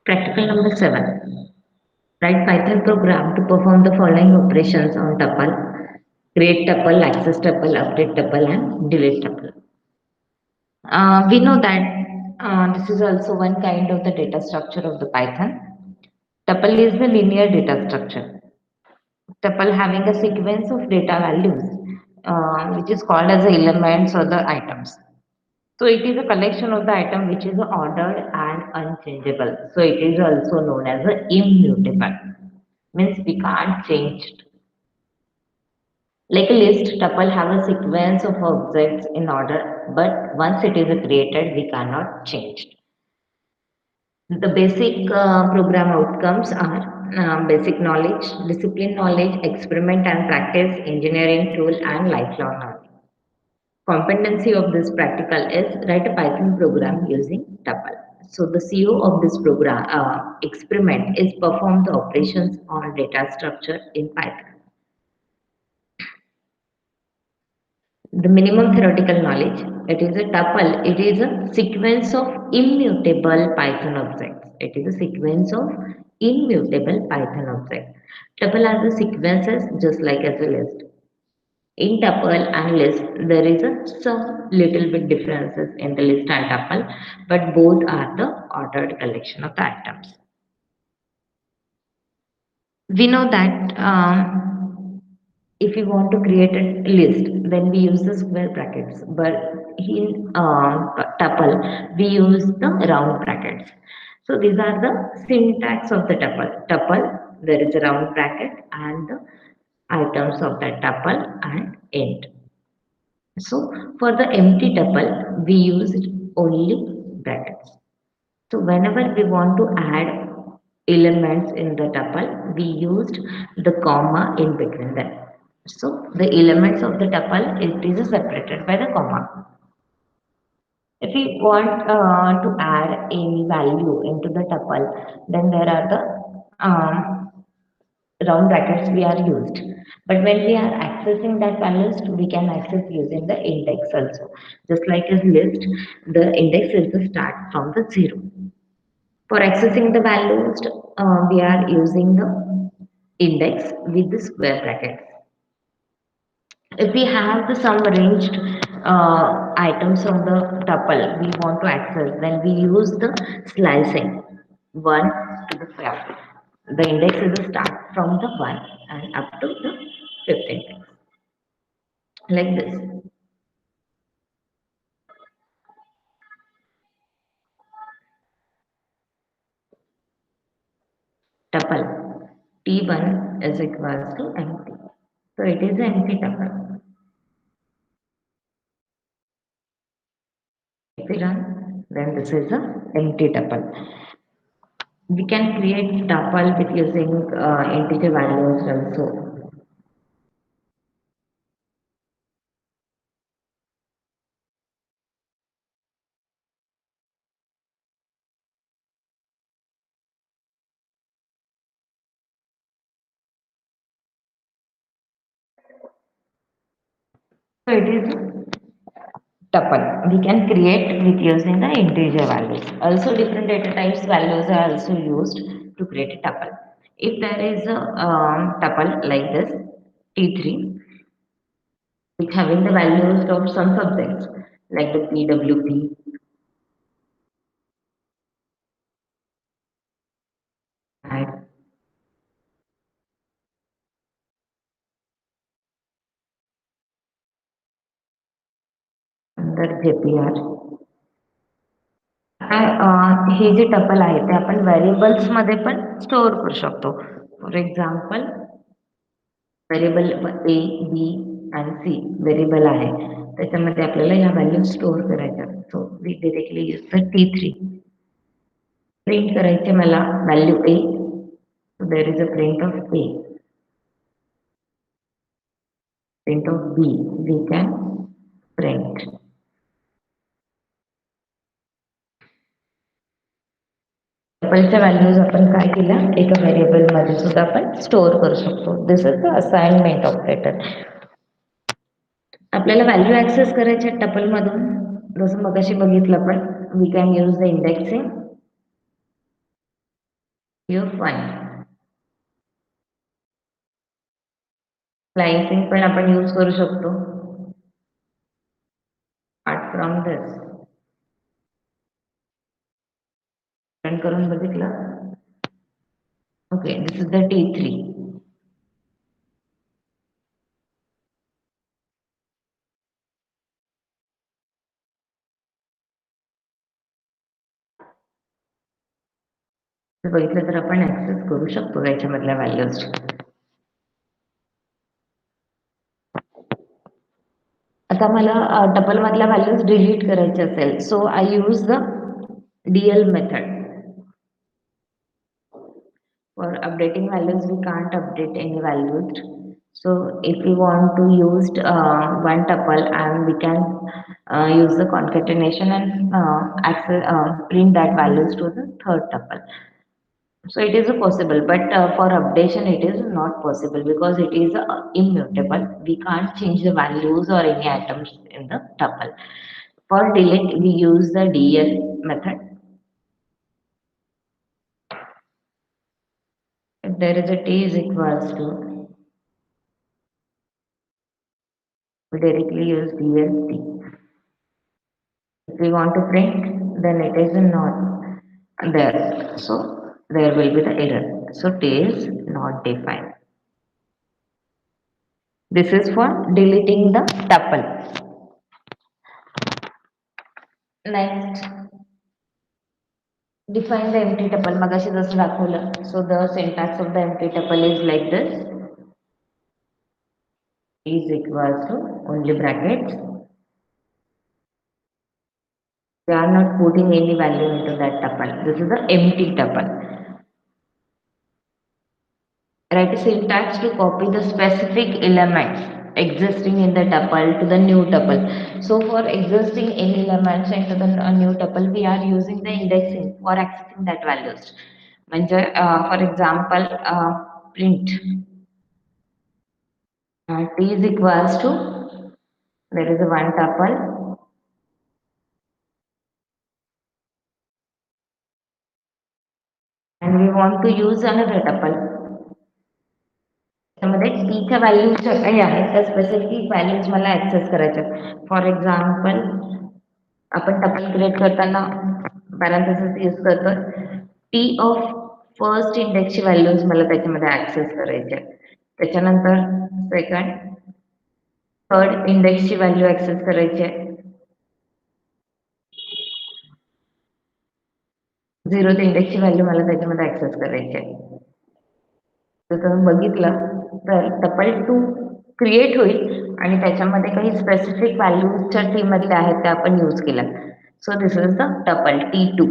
Practical number 7. Write Python program to perform the following operations on tuple. Create tuple, access tuple, update tuple, and delete tuple. We know that this is also one kind of the data structure of the Python. Tuple is the linear data structure. Tuple having a sequence of data values, which is called as the elements or the items. So it is a collection of the item which is ordered and unchangeable. So it is also known as a immutable. Means we can't change it. Like a list, tuple have a sequence of objects in order, but once it is created, we cannot change. The basic program outcomes are basic knowledge, discipline knowledge, experiment and practice, engineering tool, and lifelong knowledge. Competency of this practical is write a Python program using tuple. So the CO of this program experiment is perform the operations on data structure in Python. The minimum theoretical knowledge, it is a tuple, it is a sequence of immutable Python objects. It is a sequence of immutable Python objects. Tuple are the sequences just like as a list. In tuple and list, there is some little bit differences in the list and tuple, but both are the ordered collection of the items. We know that if we want to create a list, then we use the square brackets, but in tuple, we use the round brackets. So these are the syntax of the tuple. Tuple, there is a round bracket and the items of that tuple and int. So for the empty tuple, we used only brackets. So whenever we want to add elements in the tuple, we used the comma in between them. So the elements of the tuple, it is separated by the comma. If we want to add any value into the tuple, then there are the round brackets we are used. But when we are accessing that values, we can access using the index also. Just like as list, the index is the start from the 0. For accessing the values, we are using the index with the square brackets. If we have the some arranged items on the tuple we want to access, then we use the slicing 1 to the 5. The index is the start from the 1 and up to the 5th index. Like this. Tuple T1 is equals to empty. So it is an empty tuple. If we run, then this is an empty tuple. We can create tuple with using integer values also. So it is tuple. We can create with using the integer values. Also different data types values are also used to create a tuple. If there is a tuple like this, T3, with having the values of some subjects like the PWP, and under JPR. हे जे tuple आहे ते आपण variables मध्ये पण store करू शकतो. For example variable A B आणि सी व्हेरिएबल आहे त्याच्यामध्ये आपल्याला या व्हॅल्यू स्टोअर करायच्या. So we directly use the T3. Print करायचे मला value A. So there is a print of A. Print of B. We can print. टपलच्या values आपण काय केल्या एका व्हेरिएबल मध्ये सुद्धा आपण स्टोअर करू शकतो. This is the assignment operator. आपल्याला व्हॅल्यू ऍक्सेस करायच्या टपल मधून जसं मगाशी बघितलं पण we can use the indexing you find slicing पण आपण यूज करू शकतो apart from this रन करून बघितलं okay this is the T3 बघितलं तर आपण ऍक्सेस करू शकतो याच्यामधल्या व्हॅल्यूज आता मला टपल मधल्या व्हॅल्यूज डिलीट करायचे असेल so I use the DL method for updating values we can't update any values so if we want to use one tuple and we can use the concatenation and access, print that values to the third tuple so it is possible but for updation it is not possible because it is immutable we can't change the values or any items in the tuple for delete we use the DL method if there is a T is equals to we directly use DLT. If we want to print, then it is not there. So there will be the error. So T is not defined. This is for deleting the tuple. Next, define the empty tuple. मगाशी जसं दाखवलं. So the syntax of the empty tuple is like this. Is equals to only brackets. We are not putting any value into that tuple. This is the empty tuple. Write a syntax to copy the specific elements existing in the tuple to the new tuple. So for existing any elements into the new tuple, we are using the indexing for accessing that values. म्हणजे for example, print t is equals to there is a one tuple and we want to use another tuple. त्यामध्ये टीच्या values ज्या काही आहेत त्या specific values मला access करायच्या for example आपण टपल क्रिएट करताना पॅरेंथेसिस यूज करतो टी ऑफ फर्स्ट इंडेक्सची व्हॅल्यूज मला त्याच्यामध्ये ऍक्सेस करायचे त्याच्यानंतर सेकंड थर्ड इंडेक्सची व्हॅल्यू ऍक्सेस करायची आहे झिरोथ इंडेक्सची व्हॅल्यू मला त्याच्यामध्ये ऍक्सेस करायची आहे जर तुम्ही बघितलं तर टपल 2 क्रिएट होईल आणि त्याच्यामध्ये काही स्पेसिफिक व्हॅल्यूजच्या टी मधल्या आहेत त्या आपण यूज केल्या so this is the tuple T2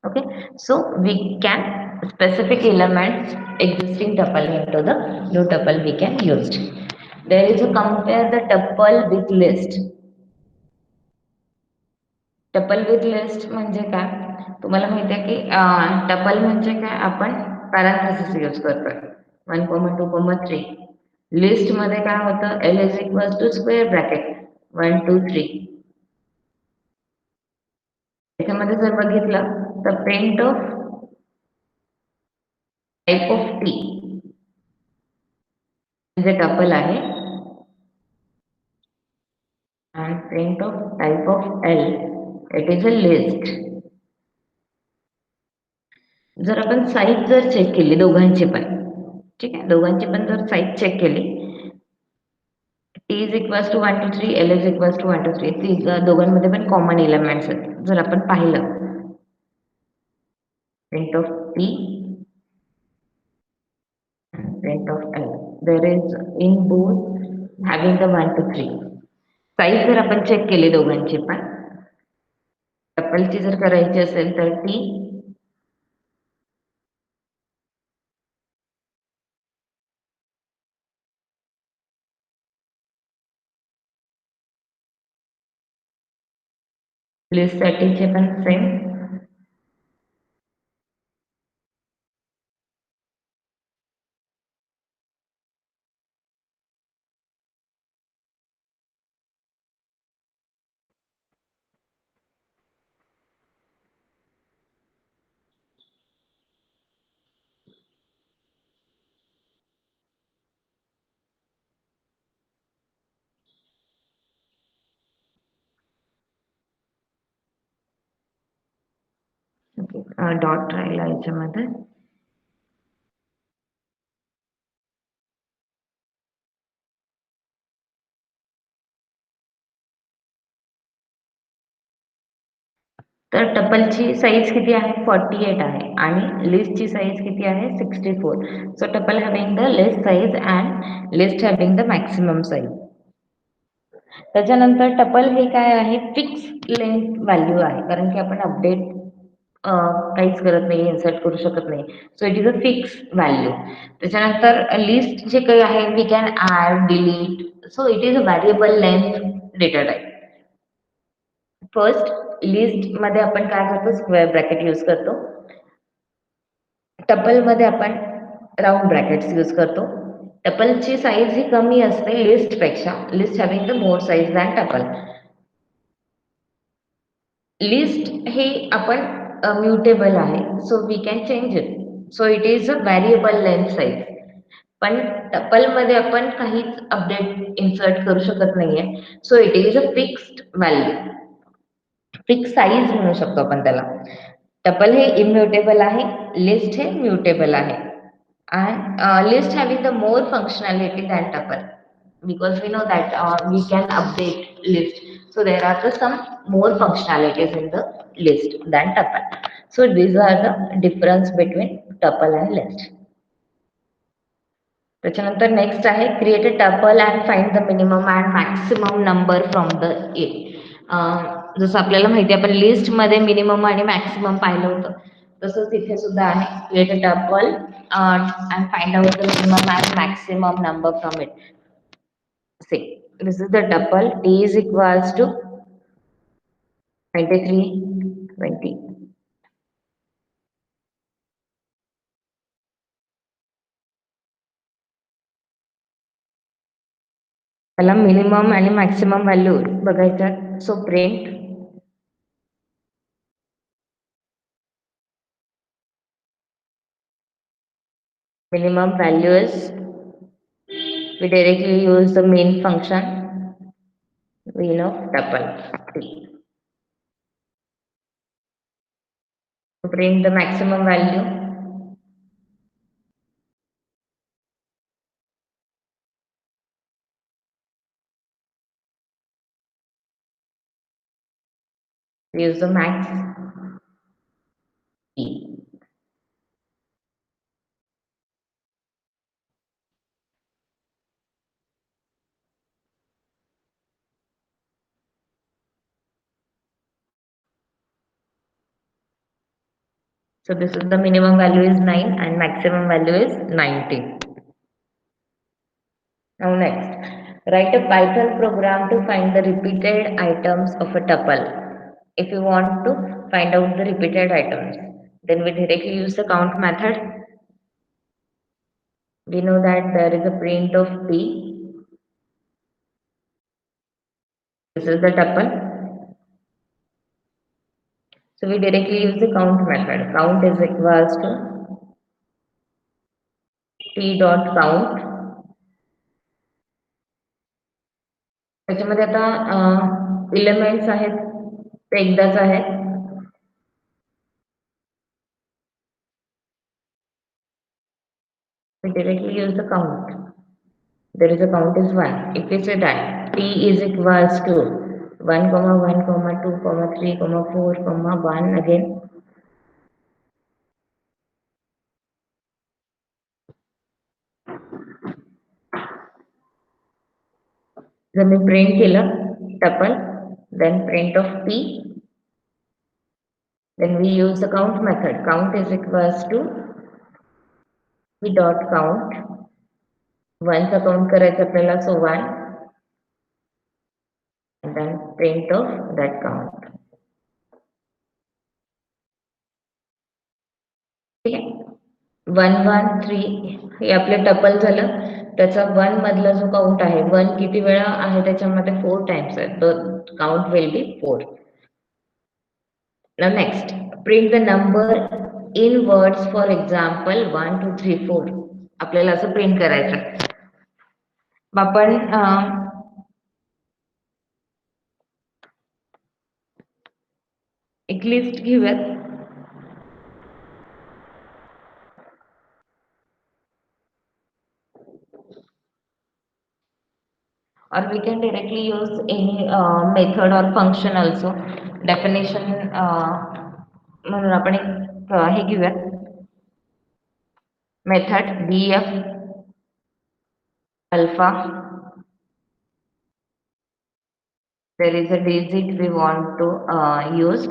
okay so we can specific elements existing tuple into the new tuple we can use there is a compare the tuple with list tuple with list म्हणजे काय तुम्हाला माहिती आहे की tuple म्हणजे काय आपण parenthesis use करतोय 1,2,3 लिस्ट मध्ये काय होतं L is equal to square bracket 1 2 3 त्याच्यामध्ये जर बघितलं तर print of type of T म्हणजे टपल आहे and print of type of L it is a list जर आपण साईज जर चेक केली दोघांची पण ठीक आहे दोघांची पण जर साईज चेक केली T is equals to 1 2 3 L is equals to 1 2 3 ती दोघांमध्ये पण कॉमन एलिमेंट्स आहेत जर आपण पाहिलं print of T and print of L there is in both having the 1 2 3 size जर आपण चेक केली दोघांची पण टपलची जर करायची असेल तर टी लिस्ट साठीचे पण सेम डॉट राहिला याच्यामध्ये. तर टपलची साईज किती आहे 48 आहे आणि लिस्टची साईज किती आहे 64. So tuple having the less size and list having the maximum size. त्याच्यानंतर टपल हे काय आहे फिक्स लेंथ व्हॅल्यू आहे कारण की आपण अपडेट काहीच करत नाही इन्सर्ट करू शकत नाही. So it is a fix value. त्याच्यानंतर लिस्ट जे काही आहे we can add delete. So it is a variable length data type. First list मध्ये आपण काय करतो स्क्वेअर ब्रॅकेट यूज करतो. टपल मध्ये आपण राऊंड ब्रॅकेट्स यूज करतो. टपलची साईज ही कमी असते लिस्ट पेक्षा. List having the more size than tuple. List हे आपण म्युटेबल आहे so we can change it. So it is a variable length size. पण टपलमध्ये आपण काहीच अपडेट इन्सर्ट करू शकत नाहीये. So it is a fixed value. Fix size म्हणू शकतो आपण त्याला. टपल हे इम्युटेबल आहे. लिस्ट हे म्युटेबल आहे. And list having the more functionality than tuple because we know that we can update list. So there are some more functionalities in the list than tuple. So these are the difference between tuple and list. त्याच्यानंतर next आहे create a tuple and find the minimum and maximum number from the ए. जसं आपल्याला माहिती आहे आपण लिस्टमध्ये minimum आणि maximum पाहिलं होतं तसंच इथे सुद्धा आहे create a tuple and find out the minimum and maximum number from it. Say this is the tuple T is equals to 23 20. त्याला मिनिमम आणि मॅक्सिमम व्हॅल्यू बघायच्या. So print minimum values. We directly use the main function. We know tuple t. To print the maximum value, we use the max t. So this is the minimum value is 9 and maximum value is 90. Now next, write a Python program to find the repeated items of a tuple. If you want to find out the repeated items, then we directly use the count method. We know that there is a print of p. This is the tuple. So we directly use the count method. Count is equals to t dot count. त्याच्यामध्ये आता elements आहेत ते एकदाच आहेत. We directly use the count. There is a count is 1. If we say that t is equals to 1 comma 1 comma 2 comma 3 comma 4 comma 1 again. जर मी print केलं tuple then print of p, then we use the count method. Count is equals to p dot count. 1 चा count करायचा आपल्याला so 1 and then print of that count. ठीक आहे. 1 1 3 हे आपले tuple झालं. त्याचा 1 मधला जो काउंट आहे 1 किती वेळा आहे त्याच्यामध्ये 4 टाइम्स आहे. The count will be 4. Now next, print the number in words. For example 1 2 3 4. आपल्याला असं प्रिंट करायचं. आपण एक लिस्ट घेऊयात. or we can directly use any method or function also. Definition म्हणून आपण एक हे घेऊया method df alpha. There is a digit we want to use,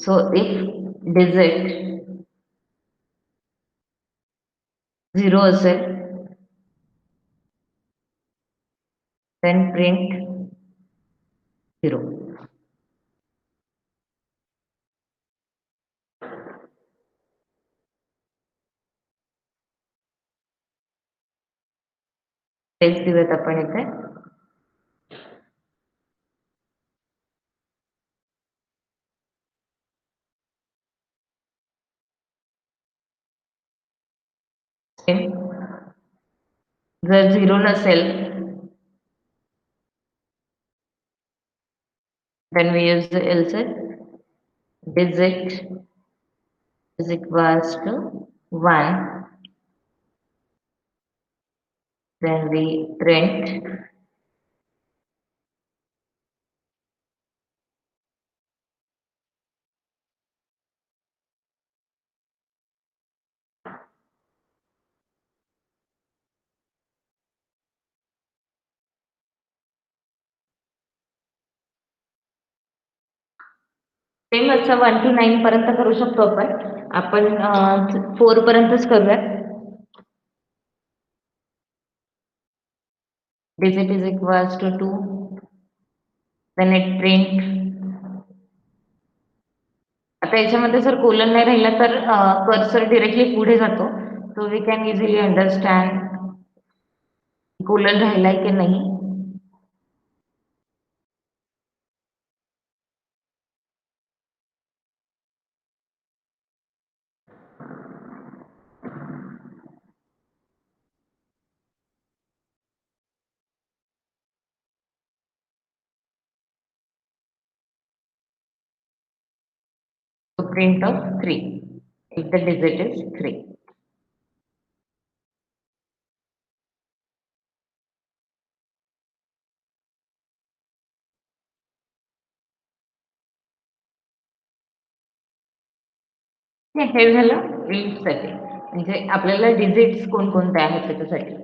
so if digit 0 असेल then print 0. टेक्स्ट देऊयात आपण इथे जर 0 नसेल then we use the else digit is equals to 1, then we print same असं 1 to 9 पर्यंत करू शकतो आपण 4 पर्यंतच करूयात. digit is equals to 2, then it print. आता याच्यामध्ये जर कोलन नाही राहिला तर कर्सर डिरेक्टली पुढे जातो, so we can easily understand colon राहिलाय की नाही. Print of 3 if the digit is 3. हे झालं साठी, म्हणजे आपल्याला डिजिट्स कोणकोणते आहेत त्याच्यासाठी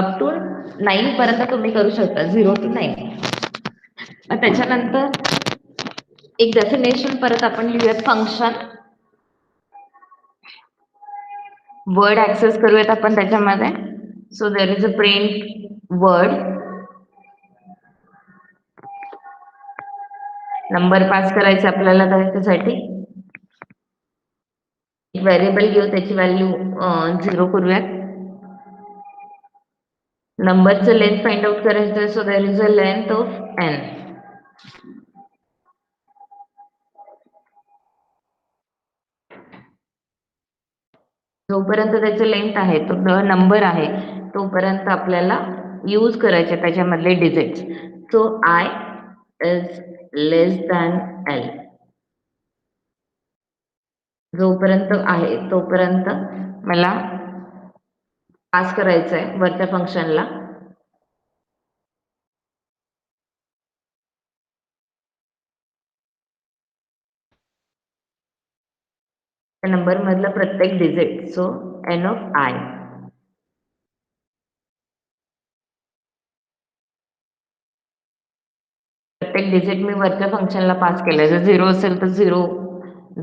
अप टू 9 पर्यंत तुम्ही करू शकता, 0 to 9. त्याच्यानंतर एक डेफिनेशन परत आपण लिहूयात फंक्शन वर्ड ऍक्सेस करूयात आपण त्याच्यामध्ये. So there is a print word, number pass करायचा आपल्याला त्याच्यासाठी. एक व्हेरिएबल घेऊ, त्याची व्हॅल्यू 0 करूयात. नंबरचं लेंथ फाइंड आउट करायचं, so there is a length of n. जोपर्यंत त्याचे लेंथ आहे तो नंबर आहे तोपर्यंत आपल्याला यूज करायचे त्याच्यामधले digits. So I is less than L. जोपर्यंत आहे तोपर्यंत मला पास करायचं आहे वरच्या फंक्शनला. नंबर मधलं प्रत्येक digit, so N of I. प्रत्येक डिजिट मी वरच्या फंक्शनला पास केलं. जर 0 असेल तर 0.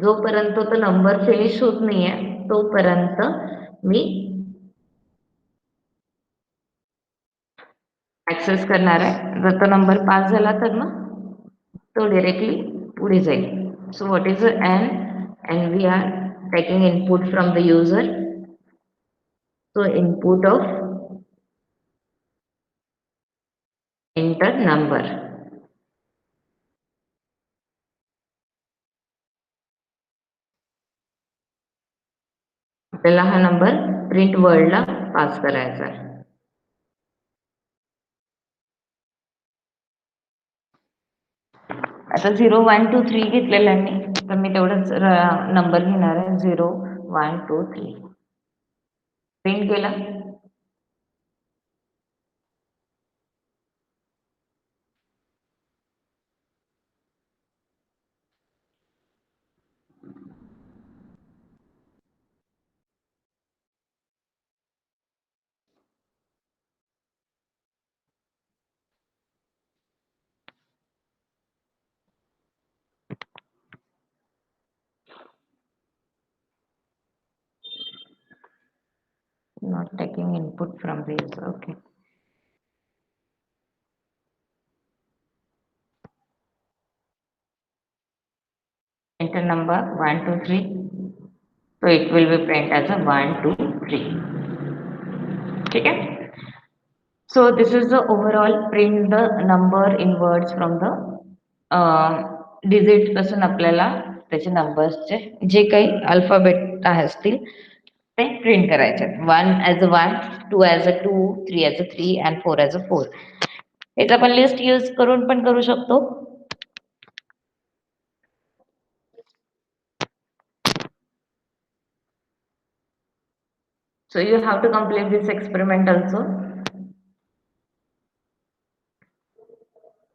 जोपर्यंत तो नंबर फिनिश होत नाहीये तोपर्यंत मी ऍक्सेस करणार आहे. जर तो नंबर पास झाला तर मग तो डायरेक्टली पुढे जाईल. So what is an, and we are taking input from the user, so input of enter number. आपल्याला हा नंबर प्रिंट वर्डला पास करायचा आहे. आता 0 1 2 3 घेतलेला मी, तर मी तेवढंच नंबर घेणार आहे. 0 1 2 3 प्रिंट केला. not taking input from the user. Okay. Enter number 1, 2, 3. So it will be print as a 1, 2, 3. Okay. So this is the overall print the number in words from the digits पासून आपल्याला त्याचे नंबर्सचे जे काही alphabet असतील ते print करायचे 1 as a 1 2 as a 2 3 as a 3 and 4 as a 4 याचा आपण list use करून पण करू शकतो. So you have to complete this experiment also.